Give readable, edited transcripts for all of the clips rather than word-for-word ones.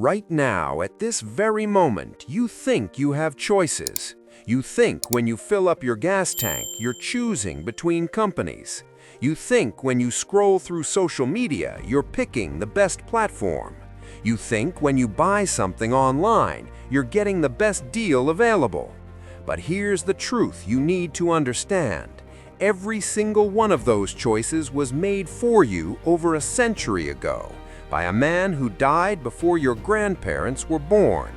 Right now, at this very moment, you think you have choices. You think when you fill up your gas tank, you're choosing between companies. You think when you scroll through social media, you're picking the best platform. You think when you buy something online, you're getting the best deal available. But here's the truth you need to understand. Every single one of those choices was made for you over a century ago by a man who died before your grandparents were born.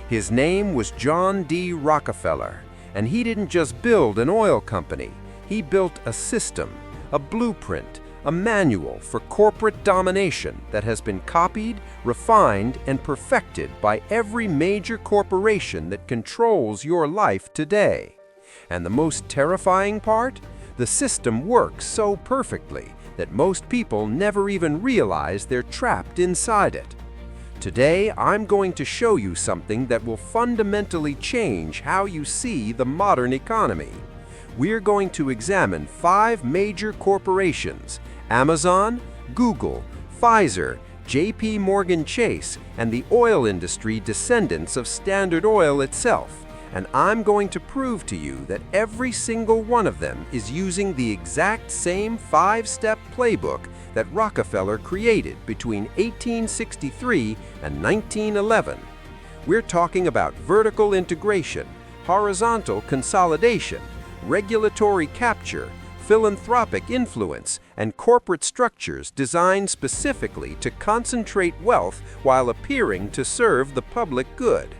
His name was John D. Rockefeller, and he didn't just build an oil company. He built a system, a blueprint, a manual for corporate domination that has been copied, refined, and perfected by every major corporation that controls your life today. And the most terrifying part? The system works so perfectly that most people never even realize they're trapped inside it. Today, I'm going to show you something that will fundamentally change how you see the modern economy. We're going to examine 5 major corporations: Amazon, Google, Pfizer, JP Morgan Chase, and the oil industry descendants of Standard Oil itself. And I'm going to prove to you that every single one of them is using the exact same 5-step playbook that Rockefeller created between 1863 and 1911. We're talking about vertical integration, horizontal consolidation, regulatory capture, philanthropic influence, and corporate structures designed specifically to concentrate wealth while appearing to serve the public good.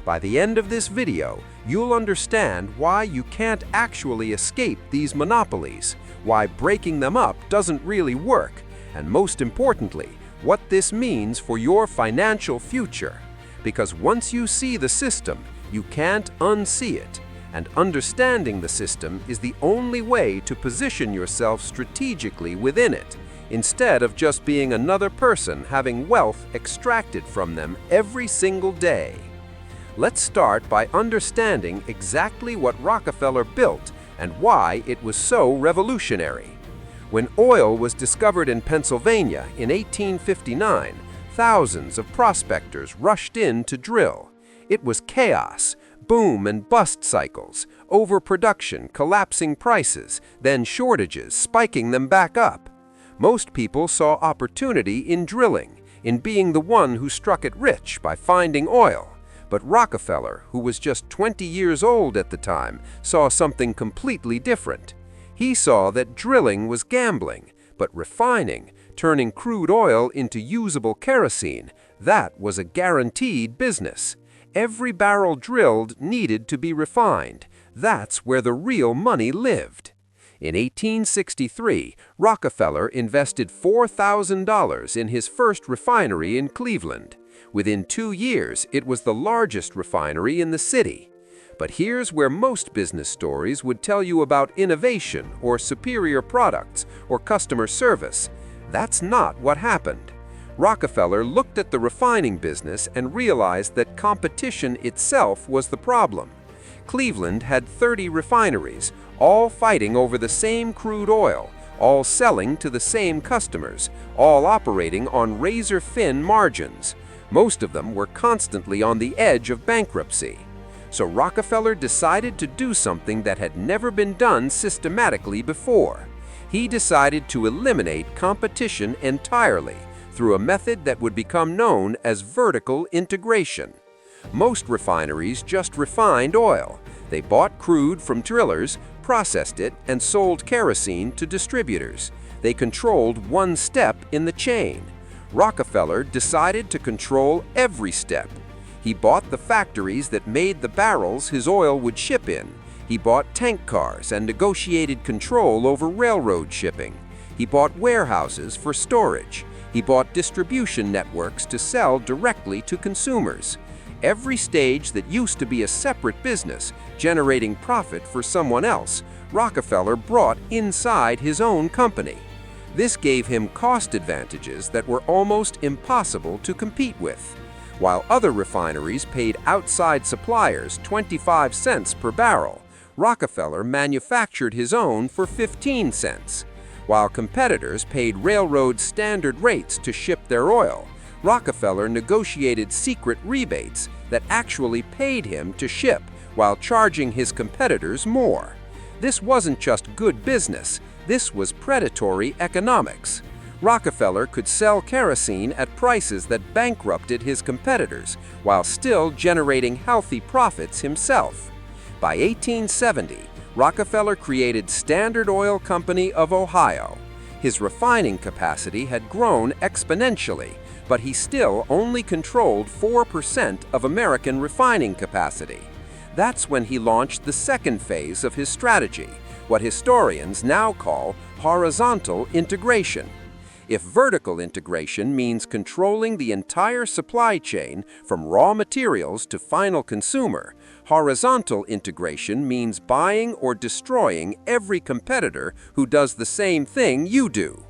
By the end of this video, you'll understand why you can't actually escape these monopolies, why breaking them up doesn't really work, and most importantly, what this means for your financial future. Because once you see the system, you can't unsee it, and understanding the system is the only way to position yourself strategically within it, instead of just being another person having wealth extracted from them every single day. Let's start by understanding exactly what Rockefeller built and why it was so revolutionary. When oil was discovered in Pennsylvania in 1859, thousands of prospectors rushed in to drill. It was chaos, boom and bust cycles, overproduction, collapsing prices, then shortages, spiking them back up. Most people saw opportunity in drilling, in being the one who struck it rich by finding oil. But Rockefeller, who was just 20 years old at the time, saw something completely different. He saw that drilling was gambling, but refining, turning crude oil into usable kerosene, that was a guaranteed business. Every barrel drilled needed to be refined. That's where the real money lived. In 1863, Rockefeller invested $4,000 in his first refinery in Cleveland. Within 2 years, it was the largest refinery in the city. But here's where most business stories would tell you about innovation or superior products or customer service. That's not what happened. Rockefeller looked at the refining business and realized that competition itself was the problem. Cleveland had 30 refineries, all fighting over the same crude oil, all selling to the same customers, all operating on razor-thin margins. Most of them were constantly on the edge of bankruptcy. So Rockefeller decided to do something that had never been done systematically before. He decided to eliminate competition entirely through a method that would become known as vertical integration. Most refineries just refined oil. They bought crude from drillers, processed it, and sold kerosene to distributors. They controlled one step in the chain. Rockefeller decided to control every step. He bought the factories that made the barrels his oil would ship in. He bought tank cars and negotiated control over railroad shipping. He bought warehouses for storage. He bought distribution networks to sell directly to consumers. Every stage that used to be a separate business, generating profit for someone else, Rockefeller brought inside his own company. This gave him cost advantages that were almost impossible to compete with. While other refineries paid outside suppliers 25 cents per barrel, Rockefeller manufactured his own for 15 cents. While competitors paid railroad standard rates to ship their oil, Rockefeller negotiated secret rebates that actually paid him to ship while charging his competitors more. This wasn't just good business, this was predatory economics. Rockefeller could sell kerosene at prices that bankrupted his competitors while still generating healthy profits himself. By 1870, Rockefeller created Standard Oil Company of Ohio. His refining capacity had grown exponentially, but he still only controlled 4% of American refining capacity. That's when he launched the second phase of his strategy, what historians now call horizontal integration. If vertical integration means controlling the entire supply chain from raw materials to final consumer, horizontal integration means buying or destroying every competitor who does the same thing you do.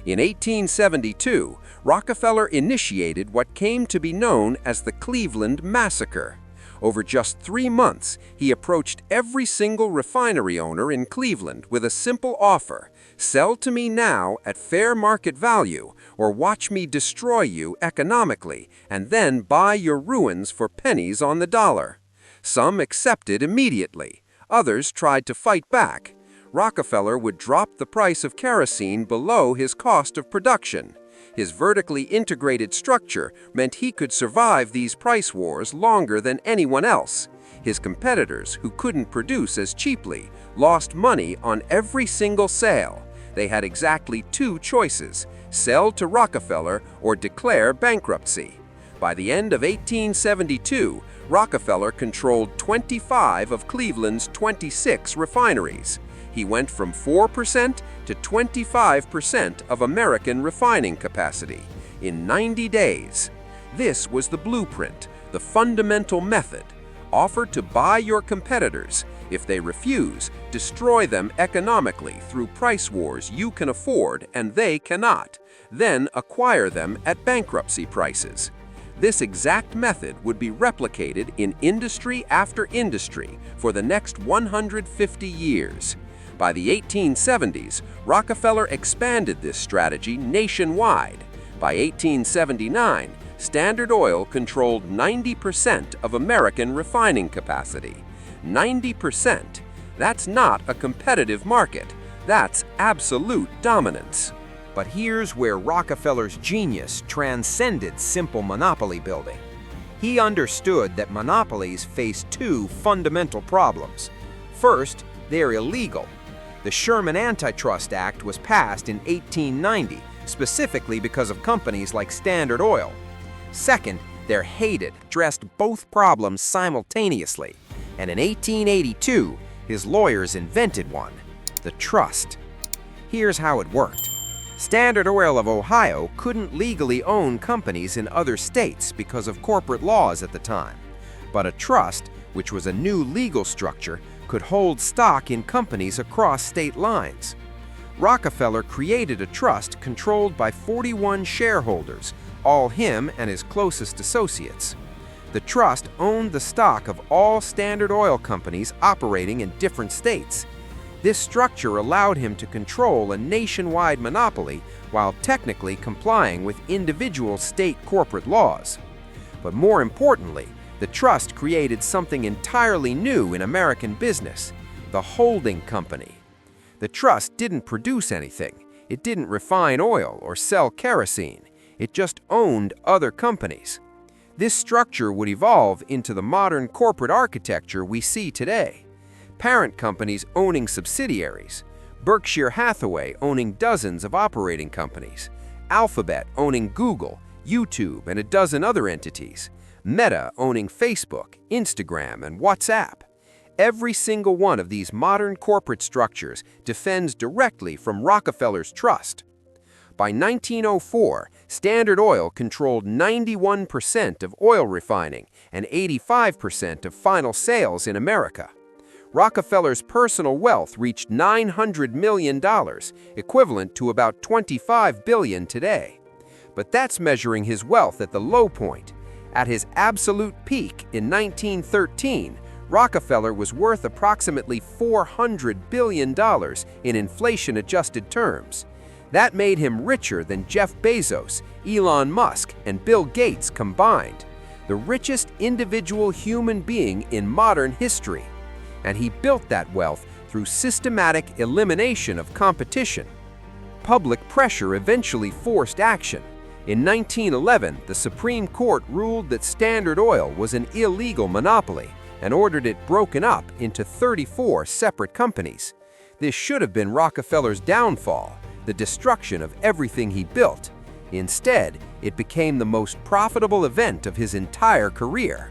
In 1872, Rockefeller initiated what came to be known as the Cleveland Massacre. Over just 3 months, he approached every single refinery owner in Cleveland with a simple offer: sell to me now at fair market value, or watch me destroy you economically, and then buy your ruins for pennies on the dollar. Some accepted immediately. Others tried to fight back. Rockefeller would drop the price of kerosene below his cost of production. His vertically integrated structure meant he could survive these price wars longer than anyone else. His competitors, who couldn't produce as cheaply, lost money on every single sale. They had exactly 2 choices: sell to Rockefeller or declare bankruptcy. By the end of 1872, Rockefeller controlled 25 of Cleveland's 26 refineries. He went from 4% to 25% of American refining capacity in 90 days. This was the blueprint, the fundamental method. Offer to buy your competitors. If they refuse, destroy them economically through price wars you can afford and they cannot. Then acquire them at bankruptcy prices. This exact method would be replicated in industry after industry for the next 150 years. By the 1870s, Rockefeller expanded this strategy nationwide. By 1879, Standard Oil controlled 90% of American refining capacity. 90%. That's not a competitive market. That's absolute dominance. But here's where Rockefeller's genius transcended simple monopoly building. He understood that monopolies face 2 fundamental problems. First, they're illegal. The Sherman Antitrust Act was passed in 1890, specifically because of companies like Standard Oil. Second, they're hated, addressed both problems simultaneously. And in 1882, his lawyers invented one: the trust. Here's how it worked. Standard Oil of Ohio couldn't legally own companies in other states because of corporate laws at the time. But a trust, which was a new legal structure, could hold stock in companies across state lines. Rockefeller created a trust controlled by 41 shareholders, all him and his closest associates. The trust owned the stock of all Standard Oil companies operating in different states. This structure allowed him to control a nationwide monopoly while technically complying with individual state corporate laws. But more importantly, the trust created something entirely new in American business: the holding company. The trust didn't produce anything. It didn't refine oil or sell kerosene. It just owned other companies. This structure would evolve into the modern corporate architecture we see today. Parent companies owning subsidiaries, Berkshire Hathaway owning dozens of operating companies, Alphabet owning Google, YouTube, and a dozen other entities, Meta owning Facebook, Instagram, and WhatsApp. Every single one of these modern corporate structures defends directly from Rockefeller's trust. By 1904, Standard Oil controlled 91% of oil refining and 85% of final sales in America. Rockefeller's personal wealth reached $900 million, equivalent to about $25 billion today. But that's measuring his wealth at the low point. At his absolute peak in 1913, Rockefeller was worth approximately $400 billion in inflation-adjusted terms. That made him richer than Jeff Bezos, Elon Musk, and Bill Gates combined, the richest individual human being in modern history. And he built that wealth through systematic elimination of competition. Public pressure eventually forced action. In 1911, the Supreme Court ruled that Standard Oil was an illegal monopoly and ordered it broken up into 34 separate companies. This should have been Rockefeller's downfall, the destruction of everything he built. Instead, it became the most profitable event of his entire career.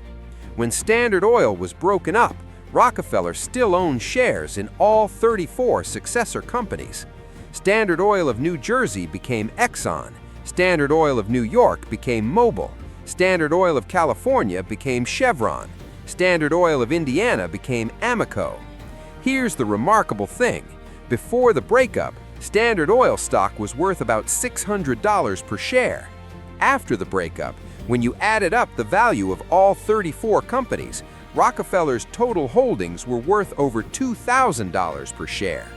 When Standard Oil was broken up, Rockefeller still owned shares in all 34 successor companies. Standard Oil of New Jersey became Exxon, Standard Oil of New York became Mobil, Standard Oil of California became Chevron, Standard Oil of Indiana became Amoco. Here's the remarkable thing. Before the breakup, Standard Oil stock was worth about $600 per share. After the breakup, when you added up the value of all 34 companies, Rockefeller's total holdings were worth over $2,000 per share.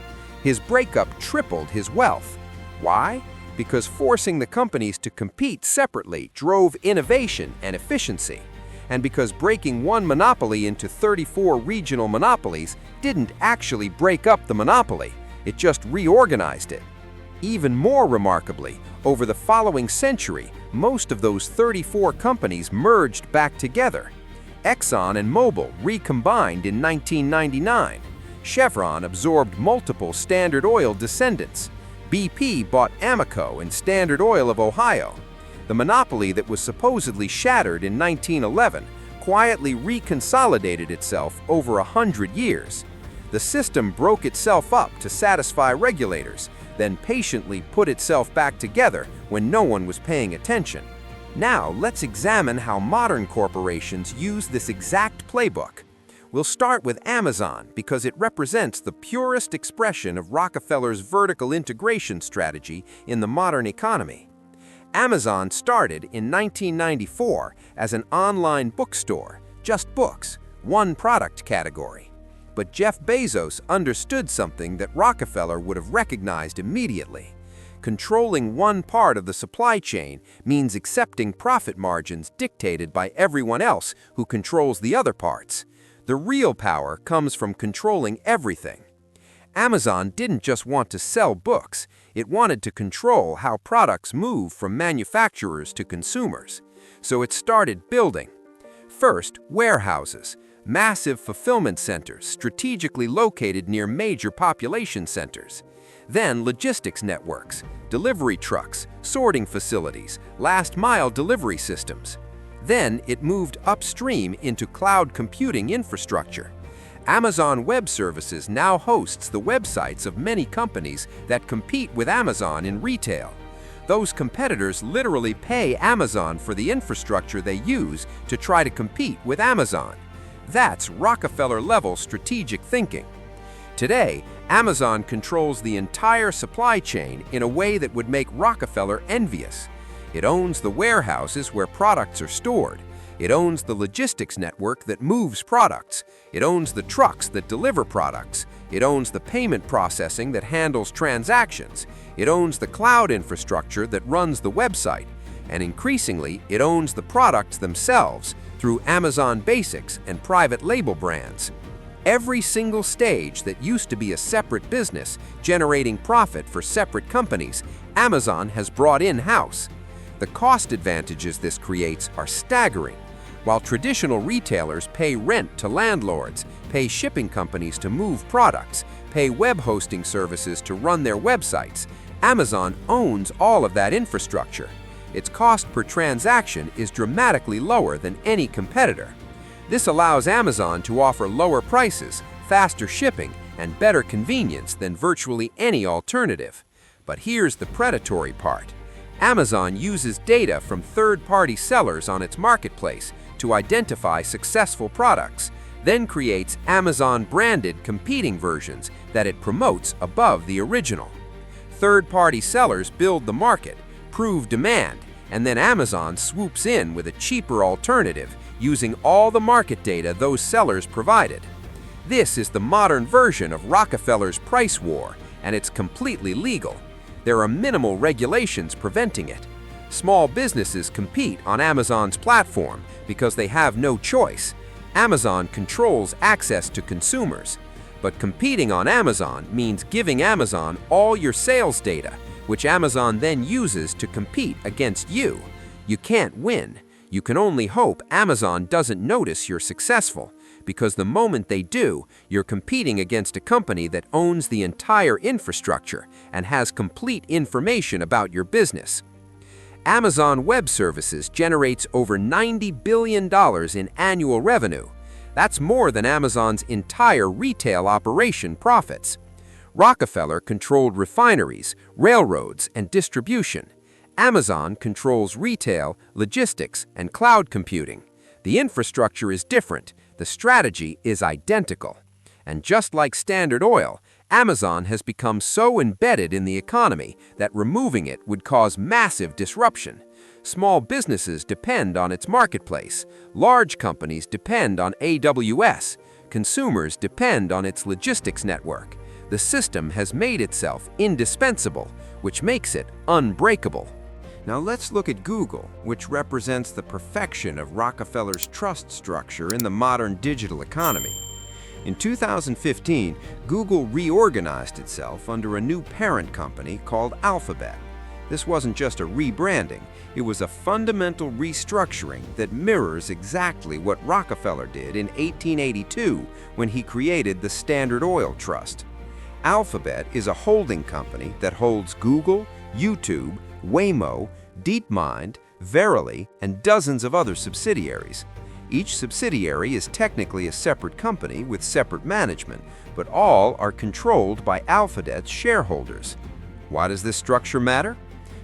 His breakup tripled his wealth. Why? Because forcing the companies to compete separately drove innovation and efficiency. And because breaking one monopoly into 34 regional monopolies didn't actually break up the monopoly, it just reorganized it. Even more remarkably, over the following century, most of those 34 companies merged back together. Exxon and Mobil recombined in 1999. Chevron absorbed multiple Standard Oil descendants. BP bought Amoco and Standard Oil of Ohio. The monopoly that was supposedly shattered in 1911 quietly reconsolidated itself over 100 years. The system broke itself up to satisfy regulators, then patiently put itself back together when no one was paying attention. Now, let's examine how modern corporations use this exact playbook. We'll start with Amazon because it represents the purest expression of Rockefeller's vertical integration strategy in the modern economy. Amazon started in 1994 as an online bookstore, just books, one product category. But Jeff Bezos understood something that Rockefeller would have recognized immediately. Controlling one part of the supply chain means accepting profit margins dictated by everyone else who controls the other parts. The real power comes from controlling everything. Amazon didn't just want to sell books, it wanted to control how products move from manufacturers to consumers. So it started building. First, warehouses, massive fulfillment centers strategically located near major population centers. Then logistics networks, delivery trucks, sorting facilities, last-mile delivery systems. Then it moved upstream into cloud computing infrastructure. Amazon Web Services now hosts the websites of many companies that compete with Amazon in retail. Those competitors literally pay Amazon for the infrastructure they use to try to compete with Amazon. That's Rockefeller-level strategic thinking. Today, Amazon controls the entire supply chain in a way that would make Rockefeller envious. It owns the warehouses where products are stored. It owns the logistics network that moves products. It owns the trucks that deliver products. It owns the payment processing that handles transactions. It owns the cloud infrastructure that runs the website. And increasingly, it owns the products themselves through Amazon Basics and private label brands. Every single stage that used to be a separate business generating profit for separate companies, Amazon has brought in-house. The cost advantages this creates are staggering. While traditional retailers pay rent to landlords, pay shipping companies to move products, pay web hosting services to run their websites, Amazon owns all of that infrastructure. Its cost per transaction is dramatically lower than any competitor. This allows Amazon to offer lower prices, faster shipping, and better convenience than virtually any alternative. But here's the predatory part. Amazon uses data from third-party sellers on its marketplace to identify successful products, then creates Amazon-branded competing versions that it promotes above the original. Third-party sellers build the market, prove demand, and then Amazon swoops in with a cheaper alternative using all the market data those sellers provided. This is the modern version of Rockefeller's price war, and it's completely legal. There are minimal regulations preventing it. Small businesses compete on Amazon's platform because they have no choice. Amazon controls access to consumers. But competing on Amazon means giving Amazon all your sales data, which Amazon then uses to compete against you. You can't win. You can only hope Amazon doesn't notice you're successful, because the moment they do, you're competing against a company that owns the entire infrastructure and has complete information about your business. Amazon Web Services generates over $90 billion in annual revenue. That's more than Amazon's entire retail operation profits. Rockefeller controlled refineries, railroads, and distribution. Amazon controls retail, logistics, and cloud computing. The infrastructure is different. The strategy is identical. And just like Standard Oil, Amazon has become so embedded in the economy that removing it would cause massive disruption. Small businesses depend on its marketplace. Large companies depend on AWS. Consumers depend on its logistics network. The system has made itself indispensable, which makes it unbreakable. Now let's look at Google, which represents the perfection of Rockefeller's trust structure in the modern digital economy. In 2015, Google reorganized itself under a new parent company called Alphabet. This wasn't just a rebranding, it was a fundamental restructuring that mirrors exactly what Rockefeller did in 1882 when he created the Standard Oil Trust. Alphabet is a holding company that holds Google, YouTube, Waymo, DeepMind, Verily, and dozens of other subsidiaries. Each subsidiary is technically a separate company with separate management, but all are controlled by Alphabet's shareholders. Why does this structure matter?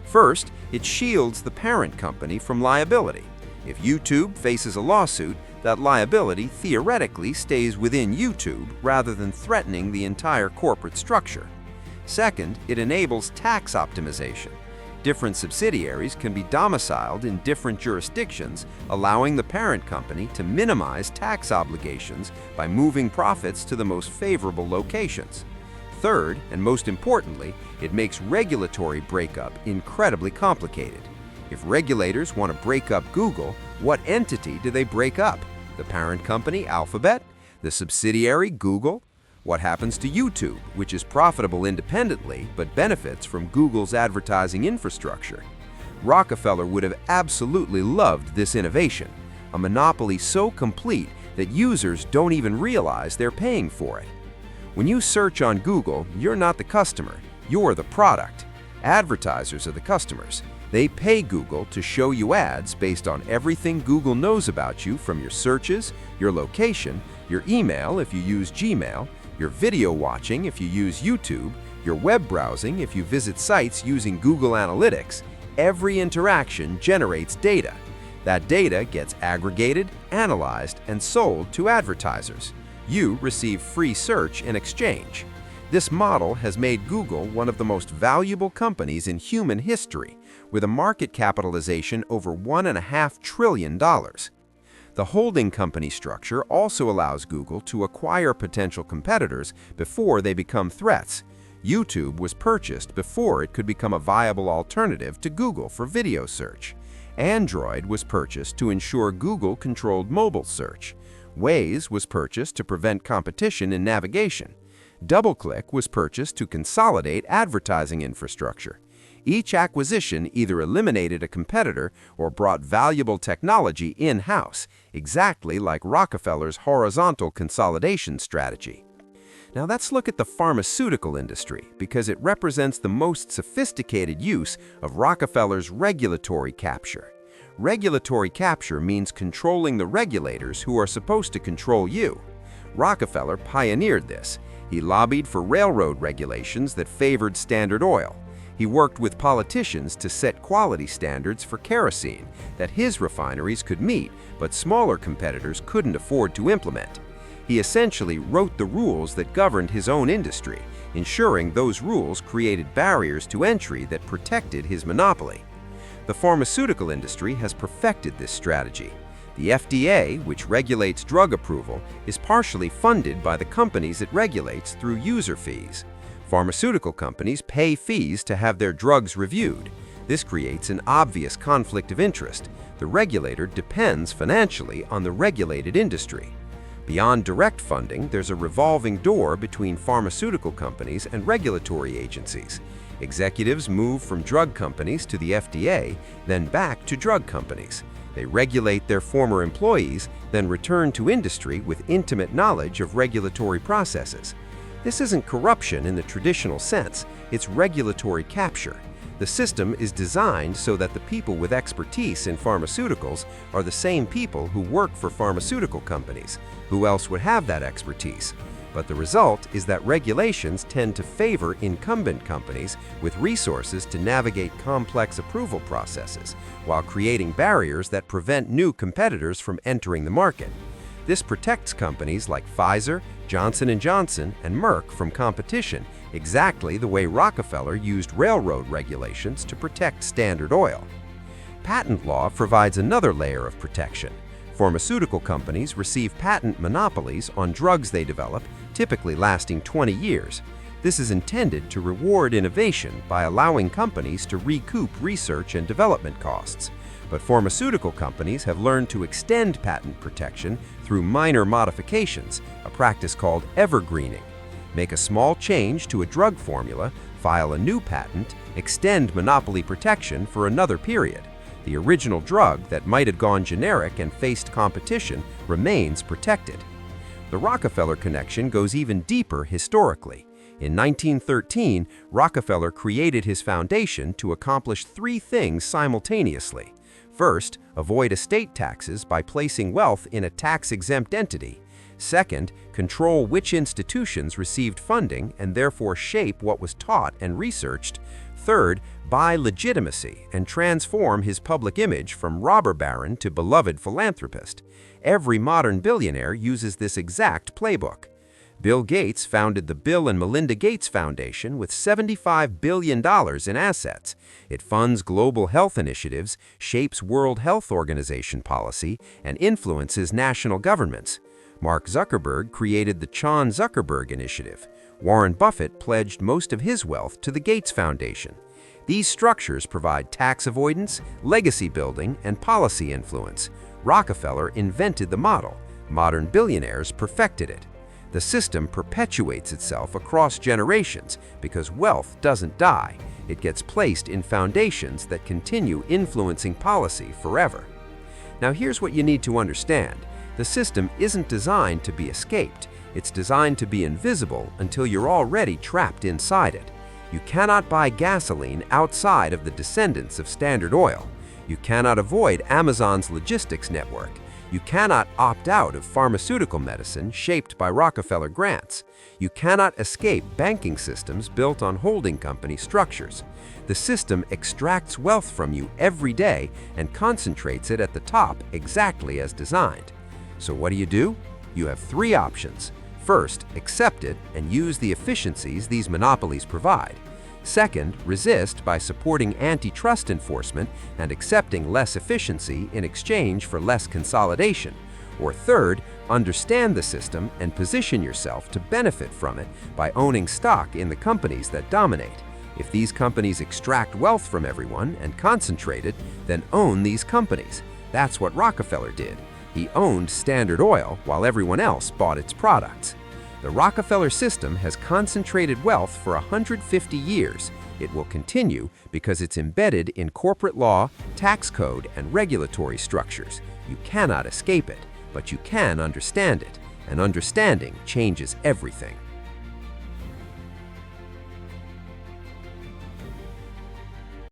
First, it shields the parent company from liability. If YouTube faces a lawsuit, that liability theoretically stays within YouTube rather than threatening the entire corporate structure. Second, it enables tax optimization. Different subsidiaries can be domiciled in different jurisdictions, allowing the parent company to minimize tax obligations by moving profits to the most favorable locations. Third, and most importantly, it makes regulatory breakup incredibly complicated. If regulators want to break up Google, what entity do they break up? The parent company, Alphabet? The subsidiary, Google? What happens to YouTube, which is profitable independently but benefits from Google's advertising infrastructure? Rockefeller would have absolutely loved this innovation, a monopoly so complete that users don't even realize they're paying for it. When you search on Google, you're not the customer, you're the product. Advertisers are the customers. They pay Google to show you ads based on everything Google knows about you, from your searches, your location, your email if you use Gmail, your video watching if you use YouTube, your web browsing if you visit sites using Google Analytics. Every interaction generates data. That data gets aggregated, analyzed, and sold to advertisers. You receive free search in exchange. This model has made Google one of the most valuable companies in human history, with a market capitalization over $1.5 trillion. The holding company structure also allows Google to acquire potential competitors before they become threats. YouTube was purchased before it could become a viable alternative to Google for video search. Android was purchased to ensure Google controlled mobile search. Waze was purchased to prevent competition in navigation. DoubleClick was purchased to consolidate advertising infrastructure. Each acquisition either eliminated a competitor or brought valuable technology in-house, exactly like Rockefeller's horizontal consolidation strategy. Now let's look at the pharmaceutical industry, because it represents the most sophisticated use of Rockefeller's regulatory capture. Regulatory capture means controlling the regulators who are supposed to control you. Rockefeller pioneered this. He lobbied for railroad regulations that favored Standard Oil. He worked with politicians to set quality standards for kerosene that his refineries could meet, but smaller competitors couldn't afford to implement. He essentially wrote the rules that governed his own industry, ensuring those rules created barriers to entry that protected his monopoly. The pharmaceutical industry has perfected this strategy. The FDA, which regulates drug approval, is partially funded by the companies it regulates through user fees. Pharmaceutical companies pay fees to have their drugs reviewed. This creates an obvious conflict of interest. The regulator depends financially on the regulated industry. Beyond direct funding, there's a revolving door between pharmaceutical companies and regulatory agencies. Executives move from drug companies to the FDA, then back to drug companies. They regulate their former employees, then return to industry with intimate knowledge of regulatory processes. This isn't corruption in the traditional sense, it's regulatory capture. The system is designed so that the people with expertise in pharmaceuticals are the same people who work for pharmaceutical companies. Who else would have that expertise? But the result is that regulations tend to favor incumbent companies with resources to navigate complex approval processes, while creating barriers that prevent new competitors from entering the market. This protects companies like Pfizer, Johnson & Johnson, and Merck from competition, exactly the way Rockefeller used railroad regulations to protect Standard Oil. Patent law provides another layer of protection. Pharmaceutical companies receive patent monopolies on drugs they develop, typically lasting 20 years. This is intended to reward innovation by allowing companies to recoup research and development costs. But pharmaceutical companies have learned to extend patent protection through minor modifications, a practice called evergreening. Make a small change to a drug formula, file a new patent, extend monopoly protection for another period. The original drug that might have gone generic and faced competition remains protected. The Rockefeller connection goes even deeper historically. In 1913, Rockefeller created his foundation to accomplish three things simultaneously. First, avoid estate taxes by placing wealth in a tax-exempt entity. Second, control which institutions received funding and therefore shape what was taught and researched. Third, buy legitimacy and transform his public image from robber baron to beloved philanthropist. Every modern billionaire uses this exact playbook. Bill Gates founded the Bill and Melinda Gates Foundation with $75 billion in assets. It funds global health initiatives, shapes World Health Organization policy, and influences national governments. Mark Zuckerberg created the Chan Zuckerberg Initiative. Warren Buffett pledged most of his wealth to the Gates Foundation. These structures provide tax avoidance, legacy building, and policy influence. Rockefeller invented the model. Modern billionaires perfected it. The system perpetuates itself across generations because wealth doesn't die. It gets placed in foundations that continue influencing policy forever. Now here's what you need to understand. The system isn't designed to be escaped. It's designed to be invisible until you're already trapped inside it. You cannot buy gasoline outside of the descendants of Standard Oil. You cannot avoid Amazon's logistics network. You cannot opt out of pharmaceutical medicine shaped by Rockefeller grants. You cannot escape banking systems built on holding company structures. The system extracts wealth from you every day and concentrates it at the top exactly as designed. So what do? You have three options. First, accept it and use the efficiencies these monopolies provide. Second, resist by supporting antitrust enforcement and accepting less efficiency in exchange for less consolidation. Or third, understand the system and position yourself to benefit from it by owning stock in the companies that dominate. If these companies extract wealth from everyone and concentrate it, then own these companies. That's what Rockefeller did. He owned Standard Oil while everyone else bought its products. The Rockefeller system has concentrated wealth for 150 years. It will continue because it's embedded in corporate law, tax code, and regulatory structures. You cannot escape it, but you can understand it, and understanding changes everything.